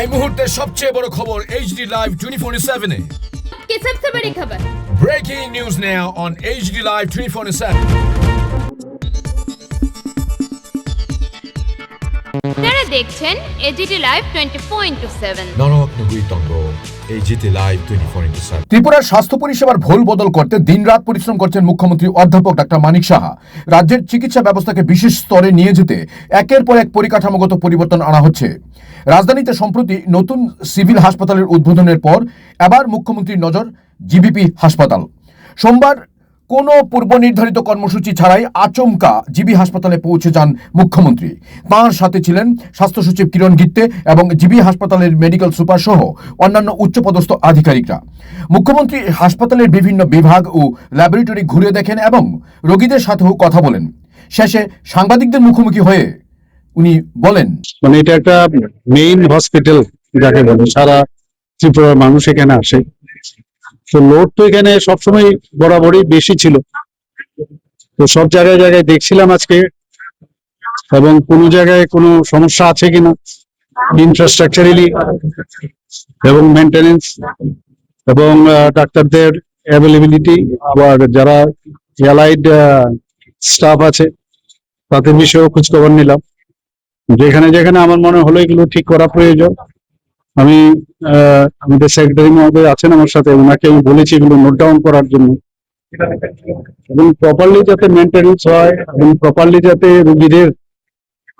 এই মুহূর্তের সবচেয়ে বড় খবর HD Live 24/7 এ। কি सबसे बड़ी खबर? Breaking news now on HD Live 24/7. আপনারা দেখছেন এজিটি লাইভ 24/7। নরক-নগরীতঙ্গ HD Live 24/7। ত্রিপুরার স্বাস্থ্য পরিষেবার ভোল বদল করতে দিনরাত পরিশ্রম করছেন মুখ্যমন্ত্রী অধ্যাপক ডাক্তার মানিক সাহা। রাজ্যের চিকিৎসা ব্যবস্থাকে বিশেষ স্তরে নিয়ে যেতে একের পর এক পরিকাঠামোগত পরিবর্তন আনা হচ্ছে। রাজধানীতে সম্প্রতি নতুন সিভিল হাসপাতালের উদ্বোধনের পর এবার মুখ্যমন্ত্রীর নজর জিবিপি হাসপাতাল। সোমবার কোনো পূর্ব নির্ধারিত কর্মসূচি ছাড়াই আচমকা জিবি হাসপাতালে পৌঁছে যান মুখ্যমন্ত্রী। তাঁর সাথে ছিলেন স্বাস্থ্য সচিব কিরণ গিত্তে এবং জিবি হাসপাতালের মেডিকেল সুপার সহ অন্যান্য উচ্চপদস্থ আধিকারিকরা। মুখ্যমন্ত্রী হাসপাতালের বিভিন্ন বিভাগ ও ল্যাবরেটরি ঘুরে দেখেন এবং রোগীদের সাথেও কথা বলেন। শেষে সাংবাদিকদের মুখোমুখি হয়ে উনি বলেন, মানে এটা একটা মেইন হসপিটাল যাকে বলে, সারা ত্রিপুরার মানুষ এখানে আসে। তো লোড তো এখানে সবসময় বরাবরই বেশি ছিল। তো সব জায়গায় জায়গায় দেখছিলাম আজকে, এবং কোনো জায়গায় কোনো সমস্যা আছে কিনা ইনফ্রাস্ট্রাকচারালি এবং মেনটেনেন্স এবং ডাক্তারদের অ্যাভেলেবিলিটি, আবার যারা অ্যালাইড স্টাফ আছে তাদের বিষয়েও খোঁজখবর নিলাম। যেখানে যেখানে আমার মনে হলো এগুলো ঠিক করা প্রয়োজন, আমি আমাদের সেক্রেটারি মহোদয় আছেন আমার সাথে, ওনাকে আমি বলেছি এগুলো নোট ডাউন করার জন্য, এবং প্রপারলি যাতে মেনটেনেন্স হয় এবং প্রপারলি যাতে রোগীদের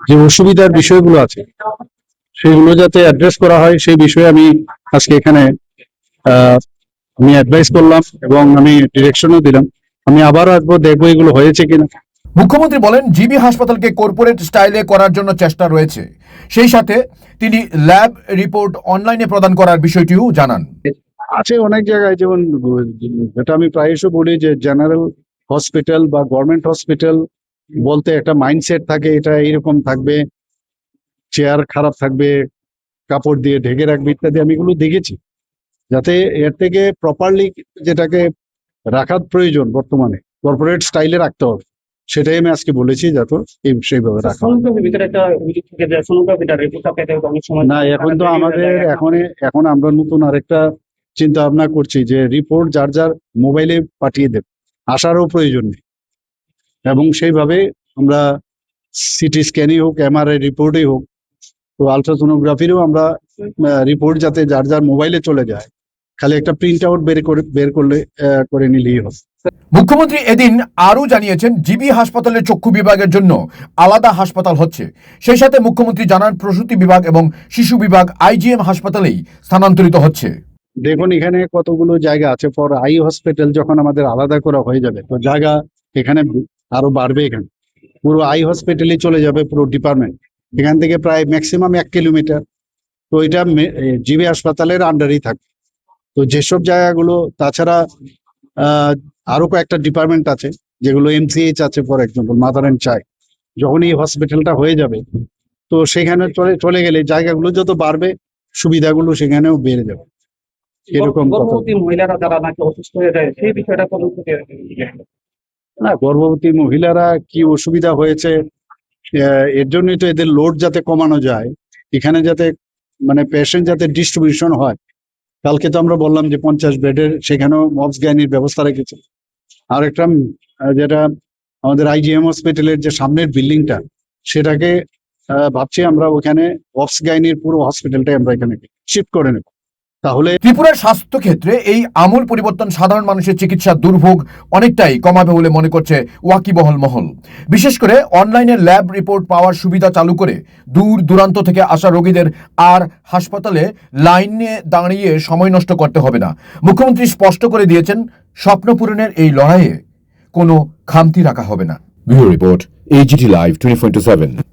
যে অসুবিধার বিষয়গুলো আছে সেগুলো যাতে অ্যাড্রেস করা হয়, সেই বিষয়ে আমি আজকে এখানে আমি অ্যাডভাইস করলাম এবং আমি ডিরেকশনও দিলাম। আমি আবার আসবো, দেখবো এগুলো হয়েছে কিনা। মুখ্যমন্ত্রী বলেন জিবি হাসপাতালকে কর্পোরেট স্টাইলে করার জন্য চেষ্টা রয়েছে। সেই সাথে তিনি ল্যাব রিপোর্ট অনলাইনে প্রদান করার বিষয়টিও জানান। আছে অনেক জায়গায়, যেমন যেটা আমি প্রায়শই বলি যে জেনারেল হসপিটাল বা গভর্নমেন্ট হসপিটাল বলতে একটা মাইন্ডসেট থাকে, এটা এইরকম থাকবে, চেয়ার খারাপ থাকবে, কাপড় দিয়ে ঢেকে রাখবে ইত্যাদি। আমি এগুলো দেখেছি, যাতে এর থেকে প্রপারলি যেটাকে রাখার প্রয়োজন বর্তমানে কর্পোরেট স্টাইলে রাখতে হবে, সেটাই আমি আজকে বলেছি, যাতে সেইভাবে রাখা হয়। না, এখন তো আমাদের এখন আমরা নতুন আরেকটা চিন্তা ভাবনা করছি যে রিপোর্ট যার যার মোবাইলে পাঠিয়ে দেব, আসারও প্রয়োজন নেই। এবং সেইভাবে আমরা সিটি স্ক্যানই হোক, MRI রিপোর্টই হোক, তো আলট্রাসোনোগ্রাফিরও আমরা রিপোর্ট যাতে যার যার মোবাইলে চলে যায়, খালি একটা প্রিন্ট আউট বের করে নিলেই হবে। মুখ্যমন্ত্রী এদিন আরও জানিয়েছেন জিবি হাসপাতালের চক্ষু বিভাগের জন্য আলাদা হাসপাতাল হচ্ছে। সেই সাথে মুখ্যমন্ত্রী জানান প্রসূতি বিভাগ এবং শিশু বিভাগ IGM হাসপাতালেই স্থানান্তরিত হচ্ছে। দেখুন এখানে কতগুলো জায়গা আছে, ফর আই হসপিটাল যখন আমাদের আলাদা করা হয়ে যাবে তো জায়গা এখানে আরো বাড়বে। এখানে পুরো আই হসপিটালে চলে যাবে পুরো ডিপার্টমেন্ট, এখান থেকে প্রায় ম্যাক্সিমাম 1 কিলোমিটার। তো এটা জিবি হাসপাতালের আন্ডারেই থাকবে। তো যেসব জায়গাগুলো, তাছাড়া আরো কয়েকটা ডিপার্টমেন্ট আছে যেগুলো MCH আছে, for example mother and child, যখন এই হসপিটালটা হয়ে যাবে তো সেখানে চলে গেলে জায়গাগুলো যত বাড়বে সুবিধাগুলো সেখানেও বেড়ে যাবে। এরকম মহিলারা যারা নাকি অসুস্থ হয়ে যায় সেই বিষয়টা না, গর্ভবতী মহিলারা কি অসুবিধা হয়েছে, এর জন্যই তো এদের লোড যাতে কমানো যায়, এখানে যাতে মানে পেশেন্ট যাতে ডিস্ট্রিবিউশন হয়। কালকে তো আমরা বললাম যে 50 বেডের সেখানেও মবস গাইনির ব্যবস্থা রেখেছে। আর একটা যেটা আমাদের IGM হসপিটালের যে সামনের বিল্ডিংটা, সেটাকে ভাবছি আমরা ওখানে অবস গাইনির পুরো হসপিটালটাই আমরা এখানে শিফট করে নেব। তাহলে ত্রিপুরার স্বাস্থ্য ক্ষেত্রে এই আমূল পরিবর্তন সাধারণ মানুষের চিকিৎসা দুর্ভোগ অনেকটাই কমাবে বলে মনে করছে ওয়াকিবহল মহল। বিশেষ করে অনলাইনে ল্যাব রিপোর্ট পাওয়ার সুবিধা চালু করে দূর দূরান্ত থেকে আসা রোগীদের আর হাসপাতালে লাইনে দাঁড়িয়ে সময় নষ্ট করতে হবে না। মুখ্যমন্ত্রী স্পষ্ট করে দিয়েছেন স্বপ্ন পূরণের এই লড়াইয়ে কোনো খামতি রাখা হবে না। Bureau report, AGT Live 24/7।